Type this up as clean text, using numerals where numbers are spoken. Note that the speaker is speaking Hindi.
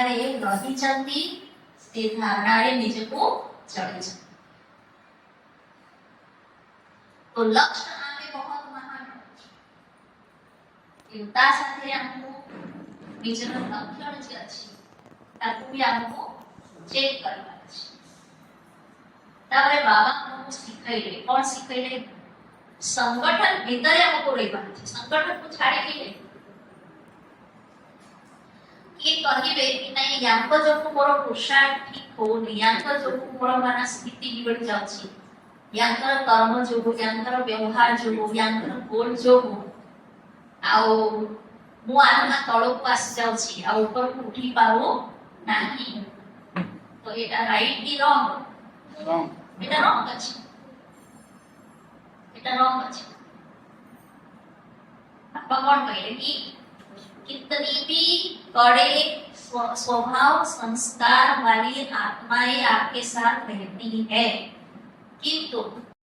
धारणारे रही चलती ते धारणारे निजको चढ़ी जाती। तो लक्ष्य आगे बहुत महान है। ता साथे हमको बीजनो लक्षण जे अछि ताकू भी हमको चेक करवा अछि। तबरे बाबा हमको सिखाइले कोण सिखाइले संगठन भीतर हमको रहवा अछि। संगठन को छाड़ी के ये कहिबे कि नहीं यांक जो मोर पोषाक ठीक हो यांक जो मोर माना स्थिति बिगड़ जाउछि यांकर कर्म जो यांकर व्यवहार जो यांकर गोल जो आओ मु आत्मा तळक आसी जाउछि आ ऊपर उठी पाओ नाही। तो एटा राइट की रॉन्ग एटा रॉन्ग अछि। एटा रॉन्ग अछि। आपा कोन कहले कि कितनी भी कड़े स्वभाव संस्कार वाली आत्माएं आपके साथ रहती है किंतु